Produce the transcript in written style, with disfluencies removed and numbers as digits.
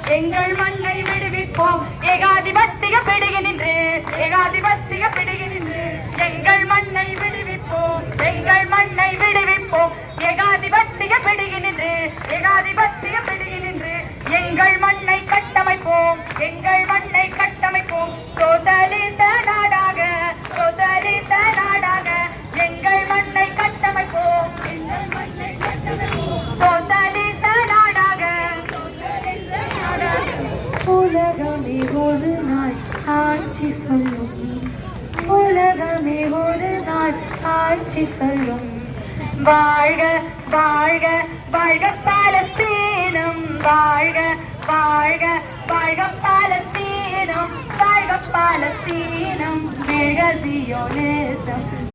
எங்கள் மண்ணை விடுவிப்போம் ஏகாதிபத்திய பிடியில் நின்று எங்கள் மண்ணை விடுவிப்போம் ஏகாதிபத்திய பிடியில் நின்று எங்கள் மண்ணை கட்டமைப்போம் சோசலிச நாடாக எங்கள் மண்ணை கட்டமைப்போம் சோசலிச நாடாக உலகமே ஒரு நாள் ஆட்சி சொல்லும் வாழ்க வாழ்க வாழ்க பாலஸ்தீனம் வாழ்க வாழ்க வாழ்க பாலஸ்தீனம் வாழ்க பாலஸ்தீனம் வெல்க சியோனிசம்